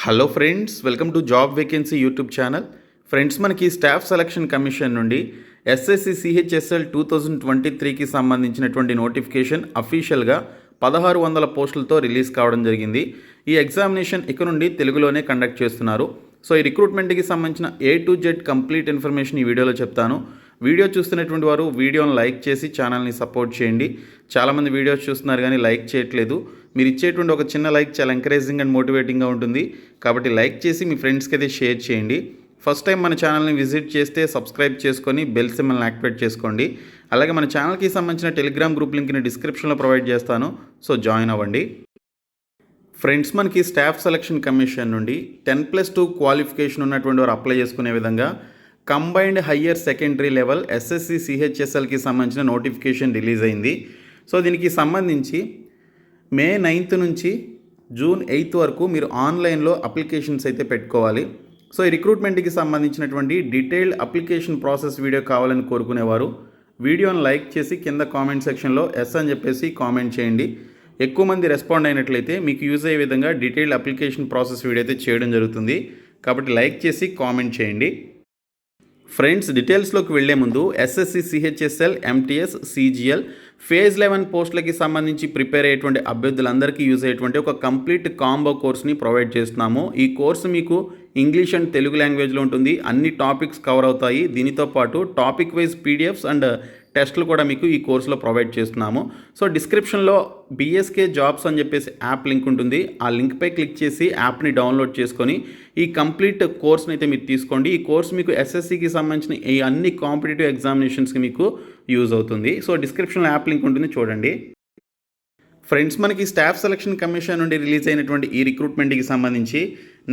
Hello friends, welcome to job vacancy YouTube channel. Friends, మనకి staff selection commission నుండి SSC CHSL 2023కి సంబంధించినటువంటి notification అఫీషియల్గా 1600 పోస్టులతో release కావడం జరిగింది. ఈ ఎగ్జామినేషన్ ఇక నుండి తెలుగులోనే కండక్ట్ చేస్తున్నారు. సో ఈ రిక్రూట్మెంట్కి సంబంధించిన A to Z complete information ఈ వీడియోలో చెప్తాను. వీడియో చూస్తున్నటువంటి వారు వీడియోని లైక్ చేసి ఛానల్ని సపోర్ట్ చేయండి. చాలామంది వీడియోస్ చూస్తున్నారు కానీ లైక్ చేయట్లేదు. మీరు ఇచ్చేటువంటి ఒక చిన్న లైక్ చాలా ఎంకరేజింగ్ అండ్ మోటివేటింగ్గా ఉంటుంది. కాబట్టి లైక్ చేసి మీ ఫ్రెండ్స్కి అయితే షేర్ చేయండి. ఫస్ట్ టైం మన ఛానల్ని విజిట్ చేస్తే సబ్స్క్రైబ్ చేసుకొని బెల్ సింబల్ని యాక్టివేట్ చేసుకోండి. అలాగే మన ఛానల్కి సంబంధించిన టెలిగ్రామ్ గ్రూప్ లింక్ని డిస్క్రిప్షన్లో ప్రొవైడ్ చేస్తాను. సో జాయిన్ అవ్వండి. ఫ్రెండ్స్, మనకి స్టాఫ్ సెలక్షన్ కమిషన్ నుండి 10+2 క్వాలిఫికేషన్ ఉన్నటువంటి వారు అప్లై చేసుకునే విధంగా combined higher secondary level SSC సిహెచ్ఎస్ఎల్కి సంబంధించిన నోటిఫికేషన్ రిలీజ్ అయింది. సో దీనికి సంబంధించి May 9th నుంచి June 8th వరకు మీరు ఆన్లైన్లో అప్లికేషన్స్ అయితే పెట్టుకోవాలి. సో ఈ రిక్రూట్మెంట్కి సంబంధించినటువంటి డీటెయిల్డ్ అప్లికేషన్ ప్రాసెస్ వీడియో కావాలని కోరుకునేవారు వీడియోని లైక్ చేసి కింద కామెంట్ సెక్షన్లో ఎస్ అని చెప్పేసి కామెంట్ చేయండి. ఎక్కువ మంది రెస్పాండ్ అయినట్లయితే మీకు యూజ్ అయ్యే విధంగా డీటెయిల్డ్ అప్లికేషన్ ప్రాసెస్ వీడియో అయితే చేయడం జరుగుతుంది. కాబట్టి లైక్ చేసి కామెంట్ చేయండి. ఫ్రెండ్స్, డీటెయిల్స్లోకి వెళ్లే ముందు SSC CHSL MTS CGL phase 11 పోస్టులకి సంబంధించి ప్రిపేర్ అయ్యేటువంటి అభ్యర్థులందరికీ యూజ్ అయ్యేటువంటి ఒక కంప్లీట్ కాంబో కోర్స్ని ప్రొవైడ్ చేస్తున్నాము. ఈ కోర్సు మీకు ఇంగ్లీష్ అండ్ తెలుగు లాంగ్వేజ్లో ఉంటుంది. అన్ని టాపిక్స్ కవర్ అవుతాయి. దీనితో పాటు టాపిక్ వైజ్ పీడిఎఫ్స్ అండ్ టెస్టులు కూడా మీకు ఈ కోర్సులో ప్రొవైడ్ చేస్తున్నాము. సో డిస్క్రిప్షన్లో BSK జాబ్స్ అని చెప్పేసి యాప్ లింక్ ఉంటుంది. ఆ లింక్పై క్లిక్ చేసి యాప్ని డౌన్లోడ్ చేసుకొని ఈ కంప్లీట్ కోర్స్ని అయితే మీరు తీసుకోండి. ఈ కోర్స్ మీకు ఎస్ఎస్సికి సంబంధించిన ఈ అన్ని కాంపిటేటివ్ ఎగ్జామినేషన్స్కి మీకు యూజ్ అవుతుంది. సో డిస్క్రిప్షన్లో యాప్ లింక్ ఉంటుంది, చూడండి. ఫ్రెండ్స్, మనకి స్టాఫ్ సెలక్షన్ కమిషన్ నుండి రిలీజ్ అయినటువంటి ఈ రిక్రూట్మెంట్కి సంబంధించి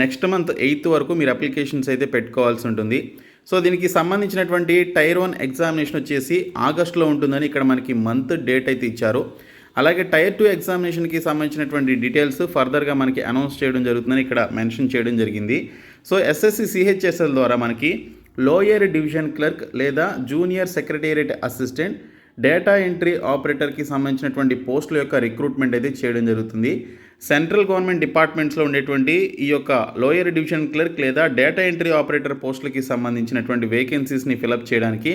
నెక్స్ట్ మంత్ 8th వరకు మీరు అప్లికేషన్స్ అయితే పెట్టుకోవాల్సి ఉంటుంది. సో దీనికి సంబంధించినటువంటి టైర్ 1 ఎగ్జామినేషన్ వచ్చేసి ఆగస్టులో ఉంటుందని ఇక్కడ మనకి మంత్ డేట్ అయితే ఇచ్చారు. అలాగే టైర్ 2 ఎగ్జామినేషన్కి సంబంధించినటువంటి డీటెయిల్స్ ఫర్దర్గా మనకి అనౌన్స్ చేయడం జరుగుతుందని ఇక్కడ మెన్షన్ చేయడం జరిగింది. సో ఎస్ఎస్సి సిహెచ్ఎస్ఎల్ ద్వారా మనకి లోయర్ డివిజన్ క్లర్క్ లేదా junior secretariat assistant data entry ఆపరేటర్కి సంబంధించినటువంటి పోస్టుల యొక్క రిక్రూట్మెంట్ అయితే చేయడం జరుగుతుంది. సెంట్రల్ గవర్నమెంట్ డిపార్ట్మెంట్స్లో ఉండేటువంటి ఈ యొక్క లోయర్ డివిజన్ క్లర్క్ లేదా డేటా ఎంట్రీ ఆపరేటర్ పోస్టులకి సంబంధించినటువంటి వేకెన్సీస్ని ఫిలప్ చేయడానికి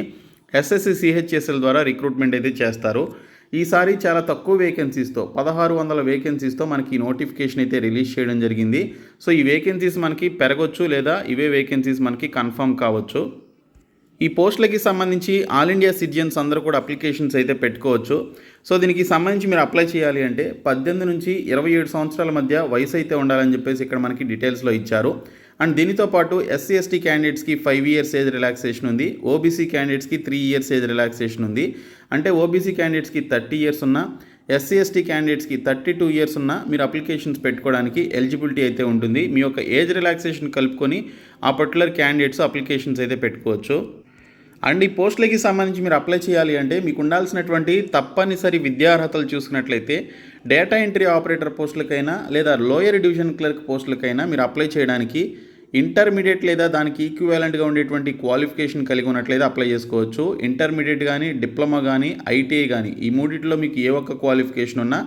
ఎస్ఎస్సి సిహెచ్ఎస్ఎల్ ద్వారా రిక్రూట్మెంట్ అయితే చేస్తారు. ఈసారి చాలా తక్కువ వేకెన్సీస్తో 1600 వేకెన్సీస్తో మనకి నోటిఫికేషన్ అయితే రిలీజ్ చేయడం జరిగింది. సో ఈ వేకెన్సీస్ మనకి పెరగొచ్చు లేదా ఇవే వేకెన్సీస్ మనకి కన్ఫర్మ్ కావచ్చు. ఈ పోస్టులకి సంబంధించి ఆల్ ఇండియా సిటిజన్స్ అందరూ కూడా అప్లికేషన్స్ అయితే పెట్టుకోవచ్చు. సో దీనికి సంబంధించి మీరు అప్లై చేయాలి అంటే 18 నుంచి 27 సంవత్సరాల మధ్య వయసు అయితే ఉండాలని చెప్పేసి ఇక్కడ మనకి డీటెయిల్స్లో ఇచ్చారు. అండ్ దీనితో పాటు SC ST క్యాండిడేట్స్కి 5 years ఏజ్ రిలాక్సేషన్ ఉంది. OBC క్యాండిడేట్స్కి 3 years ఏజ్ రిలాక్సేషన్ ఉంది. అంటే OBC క్యాండిడేట్స్కి 30 years ఉన్నా, SC ST క్యాండిడేట్స్కి 32 years ఉన్నా మీరు అప్లికేషన్స్ పెట్టుకోవడానికి ఎలిజిబిలిటీ అయితే ఉంటుంది. మీ యొక్క ఏజ్ రిలాక్సేషన్ కలుపుకొని ఆ పర్టికులర్ క్యాండిడేట్స్ అప్లికేషన్స్ అయితే పెట్టుకోవచ్చు. అండ్ ఈ పోస్టులకి సంబంధించి మీరు అప్లై చేయాలి అంటే మీకు ఉండాల్సినటువంటి తప్పనిసరి విద్యార్హతలు చూసుకున్నట్లయితే డేటా ఎంట్రీ ఆపరేటర్ పోస్టులకైనా లేదా లోయర్ డివిజన్ క్లర్క్ పోస్టులకైనా మీరు అప్లై చేయడానికి ఇంటర్మీడియట్ లేదా దానికి ఈక్వివాలెంట్గా ఉండేటువంటి క్వాలిఫికేషన్ కలిగి ఉన్నట్లయితే అప్లై చేసుకోవచ్చు. ఇంటర్మీడియట్ కానీ, డిప్లొమా కానీ, ITI కానీ ఈ మూడిట్లో మీకు ఏ ఒక్క క్వాలిఫికేషన్ ఉన్నా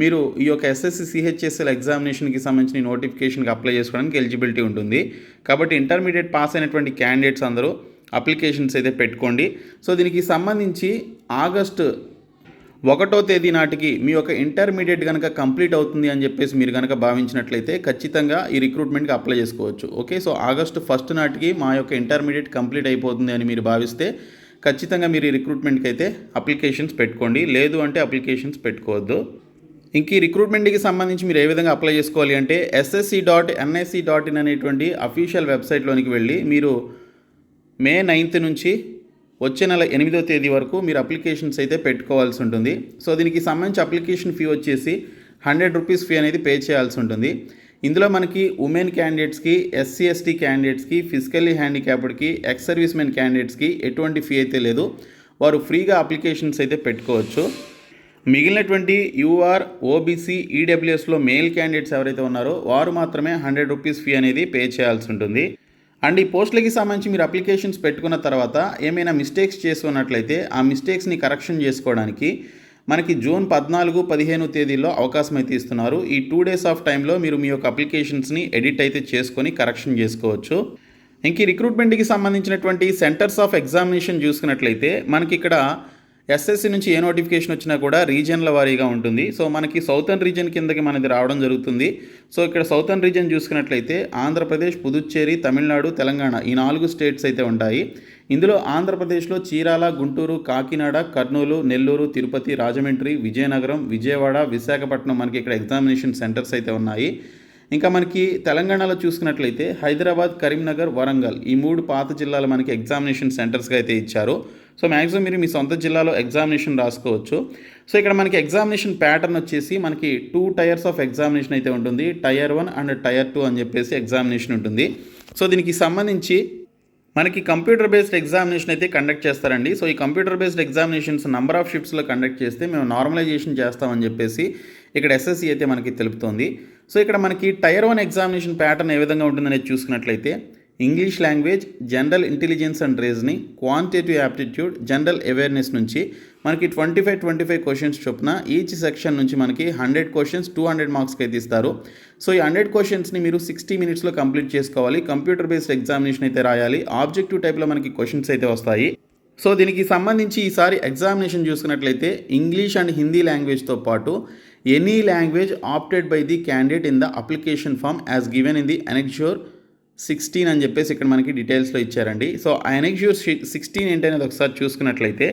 మీరు ఈ యొక్క ఎస్ఎస్సి సిహెచ్ఎస్ఎల్ ఎగ్జామినేషన్కి సంబంధించిన నోటిఫికేషన్కి అప్లై చేసుకోవడానికి ఎలిజిబిలిటీ ఉంటుంది. కాబట్టి ఇంటర్మీడియట్ పాస్ అయినటువంటి క్యాండిడేట్స్ అందరూ అప్లికేషన్స్ అయితే పెట్టుకోండి. సో దీనికి సంబంధించి ఆగస్టు 1వ తేదీ నాటికి మీ యొక్క ఇంటర్మీడియట్ కనుక కంప్లీట్ అవుతుంది అని చెప్పేసి మీరు కనుక భావించినట్లయితే ఖచ్చితంగా ఈ రిక్రూట్మెంట్కి అప్లై చేసుకోవచ్చు. ఓకే, సో ఆగస్టు 1st నాటికి మా యొక్క ఇంటర్మీడియట్ కంప్లీట్ అయిపోతుంది అని మీరు భావిస్తే ఖచ్చితంగా మీరు ఈ రిక్రూట్మెంట్కి అయితే అప్లికేషన్స్ పెట్టుకోండి. లేదు అంటే అప్లికేషన్స్ పెట్టుకోవద్దు. ఇంక ఈ రిక్రూట్మెంట్కి సంబంధించి మీరు ఏ విధంగా అప్లై చేసుకోవాలి అంటే ssc.nic.in అనేటువంటి అఫీషియల్ వెబ్సైట్లోనికి వెళ్ళి మీరు May 9th నుంచి వచ్చే నెల 8వ తేదీ వరకు మీరు అప్లికేషన్స్ అయితే పెట్టుకోవాల్సి ఉంటుంది. సో దీనికి సంబంధించి అప్లికేషన్ ఫీ వచ్చేసి 100 rupees ఫీ అనేది పే చేయాల్సి ఉంటుంది. ఇందులో మనకి ఉమెన్ క్యాండిడేట్స్కి, SC ST క్యాండిడేట్స్కి, ఫిజికల్లీ హ్యాండిక్యాప్డ్కి, ఎక్స్ సర్వీస్ మెన్ క్యాండిడేట్స్కి ఎటువంటి ఫీ అయితే లేదు. వారు ఫ్రీగా అప్లికేషన్స్ అయితే పెట్టుకోవచ్చు. మిగిలినటువంటి UR, OBC, EWSలో మేల్ క్యాండిడేట్స్ ఎవరైతే ఉన్నారో వారు మాత్రమే 100 rupees ఫీ అనేది పే చేయాల్సి ఉంటుంది. అండ్ ఈ పోస్టులకి సంబంధించి మీరు అప్లికేషన్స్ పెట్టుకున్న తర్వాత ఏమైనా మిస్టేక్స్ చేసి ఉన్నట్లయితే ఆ మిస్టేక్స్ని కరెక్షన్ చేసుకోవడానికి మనకి జూన్ 14, 15 తేదీల్లో అవకాశం అయితే ఇస్తున్నారు. ఈ 2 డేస్ ఆఫ్ టైంలో మీరు మీ యొక్క అప్లికేషన్స్ని ఎడిట్ అయితే చేసుకొని కరెక్షన్ చేసుకోవచ్చు. ఇంక ఈ రిక్రూట్మెంట్కి సంబంధించినటువంటి సెంటర్స్ ఆఫ్ ఎగ్జామినేషన్ చూసుకున్నట్లయితే మనకి ఇక్కడ ఎస్ఎస్సి నుంచి ఏ నోటిఫికేషన్ వచ్చినా కూడా రీజియన్ల వారీగా ఉంటుంది. సో మనకి సౌతర్న్ రీజియన్ కిందకి మనది రావడం జరుగుతుంది. సో ఇక్కడ సౌతర్న్ రీజియన్ చూసుకున్నట్లయితే ఆంధ్రప్రదేశ్, పుదుచ్చేరి, తమిళనాడు, తెలంగాణ ఈ 4 స్టేట్స్ అయితే ఉంటాయి. ఇందులో ఆంధ్రప్రదేశ్లో చీరాల, గుంటూరు, కాకినాడ, కర్నూలు, నెల్లూరు, తిరుపతి, రాజమండ్రి, విజయనగరం, విజయవాడ, విశాఖపట్నం మనకి ఇక్కడ ఎగ్జామినేషన్ సెంటర్స్ అయితే ఉన్నాయి. ఇంకా మనకి తెలంగాణలో చూసుకున్నట్లయితే హైదరాబాద్, కరీంనగర్, వరంగల్ ఈ 3 పాత జిల్లాలు మనకి ఎగ్జామినేషన్ సెంటర్స్గా అయితే ఇచ్చారు. సో మ్యాక్సిమం మీరు మీ సొంత జిల్లాలో ఎగ్జామినేషన్ రాసుకోవచ్చు. సో ఇక్కడ మనకి ఎగ్జామినేషన్ ప్యాటర్న్ వచ్చేసి మనకి 2 టైర్స్ ఆఫ్ ఎగ్జామినేషన్ అయితే ఉంటుంది. టైర్ 1 అండ్ టైర్ 2 అని చెప్పేసి ఎగ్జామినేషన్ ఉంటుంది. సో దీనికి సంబంధించి మనకి కంప్యూటర్ బేస్డ్ ఎగ్జామినేషన్ అయితే కండక్ట్ చేస్తారండి. సో ఈ computer based examinations number of షిఫ్ట్స్లో కండక్ట్ చేస్తే మేము నార్మలైజేషన్ చేస్తామని చెప్పేసి ఇక్కడ ఎస్ఎస్సి అయితే మనకి తెలుపుతోంది. సో ఇక్కడ మనకి టైర్ 1 ఎగ్జామినేషన్ ప్యాటర్న్ ఏ విధంగా ఉంటుందనేది చూసుకున్నట్లయితే English language, general intelligence and reasoning, quantitative aptitude, general awareness నుంచి మనకి 25 క్వశ్చన్స్ చొప్పున ఈచ్ సెక్షన్ నుంచి మనకి 100 క్వశ్చన్స్ 200 మార్క్స్కి అయితే ఇస్తారు. సో ఈ 100 క్వశ్చన్స్ని మీరు 60 మినిట్స్లో కంప్లీట్ చేసుకోవాలి. కంప్యూటర్ బేస్డ్ ఎగ్జామినేషన్ అయితే రాయాలి. ఆబ్జెక్టివ్ టైప్లో మనకి క్వశ్చన్స్ అయితే వస్తాయి. సో దీనికి సంబంధించి ఈసారి ఎగ్జామినేషన్ చూసుకున్నట్లయితే ఇంగ్లీష్ అండ్ హిందీ లాంగ్వేజ్తో పాటు any language opted by the candidate in the application form as given in the annexure 16 అని చెప్పేసి ఇక్కడ మనకి డీటెయిల్స్లో ఇచ్చారండి. సో ఆ అనెక్స్యూర్ 16 ఏంటనేది ఒకసారి చూసుకున్నట్లయితే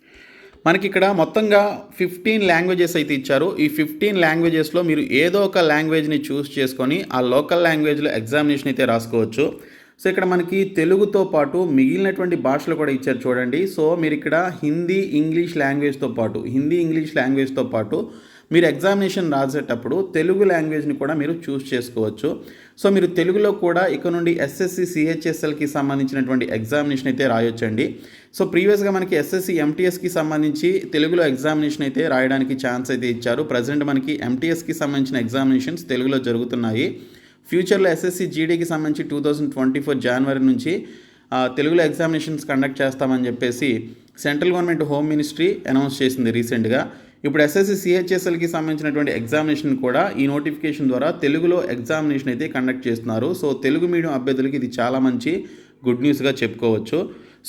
మనకి ఇక్కడ మొత్తంగా 15 లాంగ్వేజెస్ అయితే ఇచ్చారు. ఈ 15 లాంగ్వేజెస్లో మీరు ఏదో ఒక లాంగ్వేజ్ని చూస్ చేసుకొని ఆ లోకల్ లాంగ్వేజ్లో ఎగ్జామినేషన్ అయితే రాసుకోవచ్చు. సో ఇక్కడ మనకి తెలుగుతో పాటు మిగిలినటువంటి భాషలు కూడా ఇచ్చారు చూడండి. సో మీరు ఇక్కడ హిందీ, ఇంగ్లీష్ లాంగ్వేజ్తో పాటు మీరు ఎగ్జామినేషన్ రాసేటప్పుడు తెలుగు లాంగ్వేజ్ని కూడా మీరు చూస్ చేసుకోవచ్చు. సో మీరు తెలుగులో కూడా ఇక నుండి ఎస్ఎస్సి సిహెచ్ఎస్ఎల్కి సంబంధించినటువంటి ఎగ్జామినేషన్ అయితే రాయొచ్చండి. సో ప్రీవియస్గా మనకి ఎస్ఎస్సి ఎంటీఎస్కి సంబంధించి తెలుగులో ఎగ్జామినేషన్ అయితే రాయడానికి ఛాన్స్ అయితే ఇచ్చారు. ప్రజెంట్ మనకి ఎంటీఎస్కి సంబంధించిన ఎగ్జామినేషన్స్ తెలుగులో జరుగుతున్నాయి. ఫ్యూచర్లో ఎస్ఎస్సి జీడీకి సంబంధించి 2024 జనవరి నుంచి తెలుగులో ఎగ్జామినేషన్స్ కండక్ట్ చేస్తామని చెప్పేసి central government home ministry announce చేసింది రీసెంట్గా. ఇప్పుడు ఎస్ఎస్సి సిహెచ్ఎస్ఎల్కి సంబంధించినటువంటి ఎగ్జామినేషన్ కూడా ఈ నోటిఫికేషన్ ద్వారా తెలుగులో ఎగ్జామినేషన్ అయితే కండక్ట్ చేస్తున్నారు. సో తెలుగు మీడియం అభ్యర్థులకి ఇది చాలా మంచి గుడ్ న్యూస్గా చెప్పుకోవచ్చు.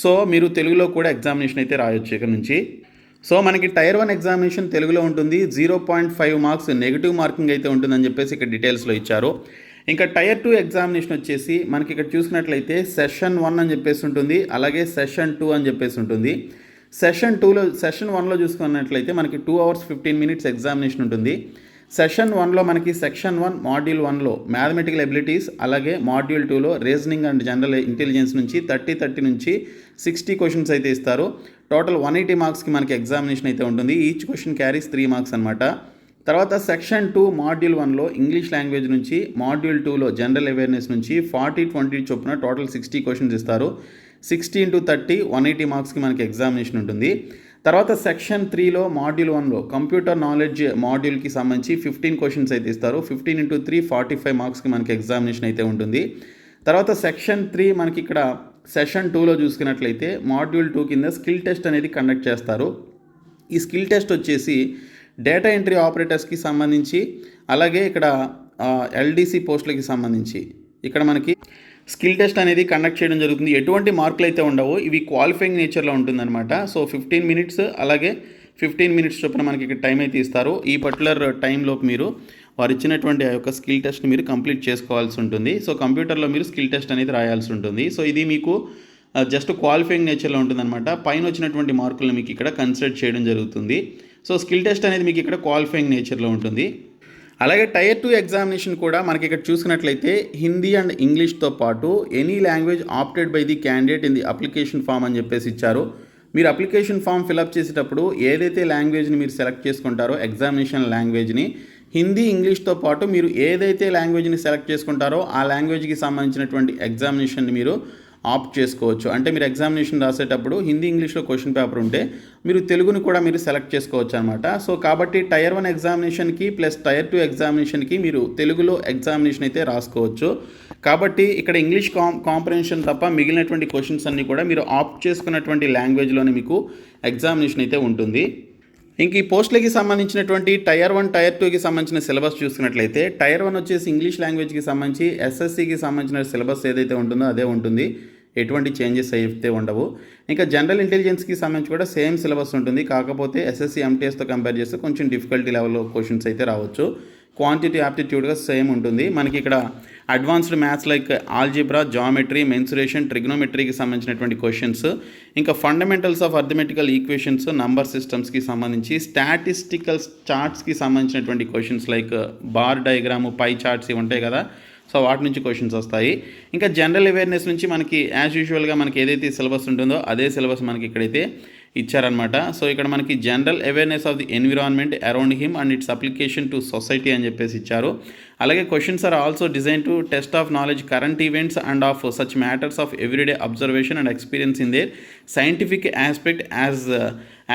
సో మీరు తెలుగులో కూడా ఎగ్జామినేషన్ అయితే రాయొచ్చు ఇక్కడ నుంచి. సో మనకి టైర్ 1 ఎగ్జామినేషన్ తెలుగులో ఉంటుంది. 0.5 మార్క్స్ నెగిటివ్ మార్కింగ్ అయితే ఉంటుందని చెప్పేసి ఇక్కడ డీటెయిల్స్లో ఇచ్చారు. ఇంకా టైర్ 2 ఎగ్జామినేషన్ వచ్చేసి మనకి ఇక్కడ చూసుకున్నట్లయితే సెషన్ 1 అని చెప్పేసి ఉంటుంది, అలాగే సెషన్ 2 అని చెప్పేసి ఉంటుంది. సెషన్ 1లో చూసుకున్నట్లయితే మనకి 2 hours 15 minutes ఎగ్జామినేషన్ ఉంటుంది. సెషన్ 1లో మనకి సెక్షన్ 1 మాడ్యూల్ 1లో మ్యాథమెటికల్ ఎబిలిటీస్, అలాగే మాడ్యూల్ 2లో రీజనింగ్ అండ్ జనరల్ ఇంటెలిజెన్స్ నుంచి 30 నుంచి 60 క్వశ్చన్స్ అయితే ఇస్తారు. టోటల్ 180 మార్క్స్కి మనకి ఎగ్జామినేషన్ అయితే ఉంటుంది. ఈచ్ క్వశ్చన్ క్యారీస్ 3 మార్క్స్ అనమాట. తర్వాత సెక్షన్ 2 మాడ్యూల్ 1లో ఇంగ్లీష్ లాంగ్వేజ్ నుంచి, మాడ్యూల్ 2లో జనరల్ అవేర్నెస్ నుంచి 40-20 చొప్పున టోటల్ 60 క్వశ్చన్స్ ఇస్తారు. 60 × 30 180 మార్క్స్కి మనకి ఎగ్జామినేషన్ ఉంటుంది. తర్వాత సెక్షన్ 3లో మాడ్యూల్ 1లో కంప్యూటర్ నాలెడ్జ్ మాడ్యూల్కి సంబంధించి 15 క్వశ్చన్స్ అయితే ఇస్తారు. 15 × 3 45 మార్క్స్కి మనకి ఎగ్జామినేషన్ అయితే ఉంటుంది. తర్వాత సెక్షన్ 3 మనకి ఇక్కడ సెషన్ 2లో చూసుకున్నట్లయితే మాడ్యూల్ 2 కింద స్కిల్ టెస్ట్ అనేది కండక్ట్ చేస్తారు. ఈ స్కిల్ టెస్ట్ వచ్చేసి డేటా ఎంట్రీ ఆపరేటర్స్కి సంబంధించి, అలాగే ఇక్కడ ఎల్డీసీ పోస్టులకి సంబంధించి ఇక్కడ మనకి స్కిల్ టెస్ట్ అనేది కండక్ట్ చేయడం జరుగుతుంది. ఎటువంటి మార్కులు అయితే ఉండవు, ఇవి క్వాలిఫైయింగ్ నేచర్లో ఉంటుందన్నమాట. సో 15 minutes అలాగే 15 minutes చొప్పున మనకి ఇక్కడ టైం అయితే ఇస్తారు. ఈ పర్టికులర్ టైంలోపు మీరు వారు ఇచ్చినటువంటి ఆ యొక్క స్కిల్ టెస్ట్ని మీరు కంప్లీట్ చేసుకోవాల్సి ఉంటుంది. సో కంప్యూటర్లో మీరు స్కిల్ టెస్ట్ అనేది రాయాల్సి ఉంటుంది. సో ఇది మీకు జస్ట్ క్వాలిఫైయింగ్ నేచర్లో ఉంటుందన్నమాట. పైన వచ్చినటువంటి మార్కులను మీకు ఇక్కడ కన్సిడర్ చేయడం జరుగుతుంది. సో స్కిల్ టెస్ట్ అనేది మీకు ఇక్కడ క్వాలిఫైయింగ్ నేచర్లో ఉంటుంది. అలాగే టైర్ 2 ఎగ్జామినేషన్ కూడా మనకి ఇక్కడ చూసుకున్నట్లయితే హిందీ అండ్ ఇంగ్లీష్తో పాటు any language opted by the candidate in the application form అని చెప్పేసి ఇచ్చారు. మీరు అప్లికేషన్ ఫామ్ ఫిలప్ చేసేటప్పుడు ఏదైతే లాంగ్వేజ్ని మీరు సెలెక్ట్ చేసుకుంటారో ఎగ్జామినేషన్ లాంగ్వేజ్ని, హిందీ ఇంగ్లీష్తో పాటు మీరు ఏదైతే లాంగ్వేజ్ని సెలెక్ట్ చేసుకుంటారో ఆ లాంగ్వేజ్కి సంబంధించినటువంటి ఎగ్జామినేషన్ని మీరు ఆప్ట్ చేసుకోవచ్చు. అంటే మీరు ఎగ్జామినేషన్ రాసేటప్పుడు హిందీ ఇంగ్లీష్లో క్వశ్చన్ పేపర్ ఉంటే మీరు తెలుగుని కూడా మీరు సెలెక్ట్ చేసుకోవచ్చు అనమాట. సో కాబట్టి టైర్ 1 ఎగ్జామినేషన్కి ప్లస్ టైర్ 2 ఎగ్జామినేషన్కి మీరు తెలుగులో ఎగ్జామినేషన్ అయితే రాసుకోవచ్చు. కాబట్టి ఇక్కడ ఇంగ్లీష్ కాంప్రహెన్షన్ తప్ప మిగిలినటువంటి క్వశ్చన్స్ అన్నీ కూడా మీరు ఆప్ట్ చేసుకున్నటువంటి లాంగ్వేజ్లోనే మీకు ఎగ్జామినేషన్ అయితే ఉంటుంది. ఇంక ఈ పోస్టులకి సంబంధించినటువంటి టైర్ 1, టైర్ 2కి సంబంధించిన సిలబస్ చూసుకున్నట్లయితే టైర్ 1 వచ్చేసి ఇంగ్లీష్ లాంగ్వేజ్కి సంబంధించి ఎస్ఎస్సికి సంబంధించిన సిలబస్ ఏదైతే ఉంటుందో అదే ఉంటుంది, ఎటువంటి చేంజెస్ అయితే ఉండవు. ఇంకా జనరల్ ఇంటెలిజెన్స్కి సంబంధించి కూడా సేమ్ సిలబస్ ఉంటుంది, కాకపోతే ఎస్ఎస్సి ఎంటీఎస్తో కంపేర్ చేస్తే కొంచెం డిఫికల్టీ లెవెల్లో క్వశ్చన్స్ అయితే రావచ్చు. క్వాంటిటీ యాప్టిట్యూడ్గా సేమ్ ఉంటుంది. మనకి ఇక్కడ advanced maths like algebra, geometry, mensuration, ట్రిగ్నోమెట్రీకి సంబంధించినటువంటి క్వశ్చన్స్, ఇంకా fundamentals of arithmetical equations, number సిస్టమ్స్కి సంబంధించి, స్టాటిస్టికల్ చార్ట్స్కి సంబంధించినటువంటి questions like bar diagram, pie charts ఇవి ఉంటాయి కదా, సో వాటి నుంచి క్వశ్చన్స్ వస్తాయి. ఇంకా జనరల్ అవేర్నెస్ నుంచి మనకి యాజ్ యూజువల్గా మనకి ఏదైతే సిలబస్ ఉంటుందో అదే సిలబస్ మనకి ఇక్కడైతే ఇచ్చారనమాట. సో ఇక్కడ మనకి general awareness of the environment around him and its application to society అని చెప్పేసి ఇచ్చారు. అలాగే questions are also design to test of knowledge current events and of such matters of everyday observation and experience in their scientific aspect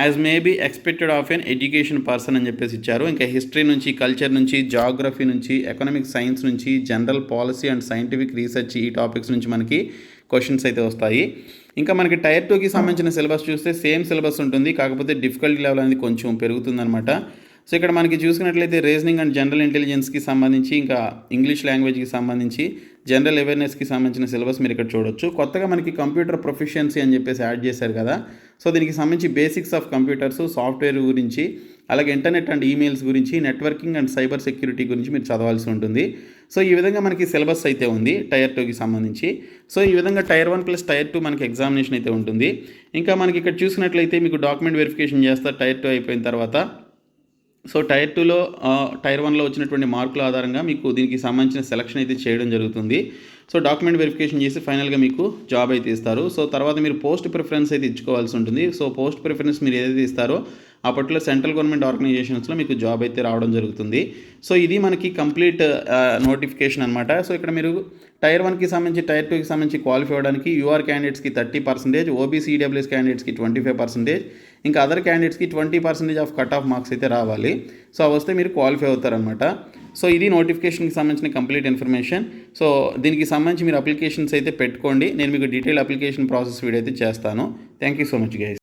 as may be expected of an education person అని చెప్పేసి ఇచ్చారు. ఇంకా history నుంచి, culture నుంచి, geography నుంచి, economic science నుంచి, general policy and scientific research ఈ topics నుంచి మనకి క్వశ్చన్స్ అయితే వస్తాయి. ఇంకా మనకి టైర్ 2కి సంబంధించిన సిలబస్ చూస్తే సేమ్ సిలబస్ ఉంటుంది, కాకపోతే డిఫికల్టీ లెవెల్ అనేది కొంచెం పెరుగుతుందన్నమాట. సో ఇక్కడ మనకి చూసుకున్నట్లయితే రీజనింగ్ అండ్ జనరల్ ఇంటెలిజెన్స్కి సంబంధించి, ఇంకా ఇంగ్లీష్ లాంగ్వేజ్కి సంబంధించి, జనరల్ అవేర్నెస్కి సంబంధించిన సిలబస్ మీరు ఇక్కడ చూడొచ్చు. కొత్తగా మనకి కంప్యూటర్ ప్రొఫిషియన్సీ అని చెప్పేసి యాడ్ చేశారు కదా, సో దీనికి సంబంధించి బేసిక్స్ ఆఫ్ కంప్యూటర్స్, సాఫ్ట్వేర్ గురించి, అలాగే ఇంటర్నెట్ అండ్ ఈమెయిల్స్ గురించి, నెట్వర్కింగ్ అండ్ సైబర్ సెక్యూరిటీ గురించి మీరు చదవాల్సి ఉంటుంది. సో ఈ విధంగా మనకి సిలబస్ అయితే ఉంది టైర్ 2కి సంబంధించి. సో ఈ విధంగా టైర్ 1 ప్లస్ టైర్ 2 మనకి ఎగ్జామినేషన్ అయితే ఉంటుంది. ఇంకా మనకి ఇక్కడ చూసినట్లయితే మీకు డాక్యుమెంట్ వెరిఫికేషన్ చేస్తారు టైర్ 2 అయిపోయిన తర్వాత. సో టైర్ 2లో టైర్ 1లో వచ్చినటువంటి మార్కుల ఆధారంగా మీకు దీనికి సంబంధించిన సెలక్షన్ అయితే చేయడం జరుగుతుంది. సో డాక్యుమెంట్ వెరిఫికేషన్ చేసి ఫైనల్గా మీకు జాబ్ అయితే ఇస్తారు. సో తర్వాత మీరు పోస్ట్ ప్రిఫరెన్స్ అయితే ఇచ్చుకోవాల్సి ఉంటుంది. సో పోస్ట్ ప్రిఫరెన్స్ మీరు ఏదైతే ఇస్తారో ఆ పర్టికులర్ సెంట్రల్ గవర్నమెంట్ ఆర్గనైజేషన్స్లో మీకు జాబ్ అయితే రావడం జరుగుతుంది. సో ఇది మనకి కంప్లీట్ నోటిఫికేషన్ అనమాట. సో ఇక్కడ మీరు టైర్ 1కి సంబంధించి, టైర్ 2కి సంబంధించి క్వాలిఫై అవ్వడానికి యూఆర్ క్యాండిడేట్స్కి 30%, ఓబీసీ ఈడబ్ల్యూఎస్ క్యాండిడేట్స్కి 25%, ఇంకా అదర్ క్యాండిడేట్స్కి 20% ఆఫ్ కట్ ఆఫ్ మార్క్స్ అయితే రావాలి. సో అవి వస్తే మీరు క్వాలిఫై అవుతారనమాట. సో ఇది నోటిఫికేషన్కి సంబంధించిన కంప్లీట్ ఇన్ఫర్మేషన్. సో దీనికి సంబంధించి మీరు అప్లికేషన్స్ అయితే పెట్టుకోండి. నేను మీకు డీటెయిల్ అప్లికేషన్ ప్రాసెస్ వీడియో అయితే చేస్తాను. Thank you so much guys.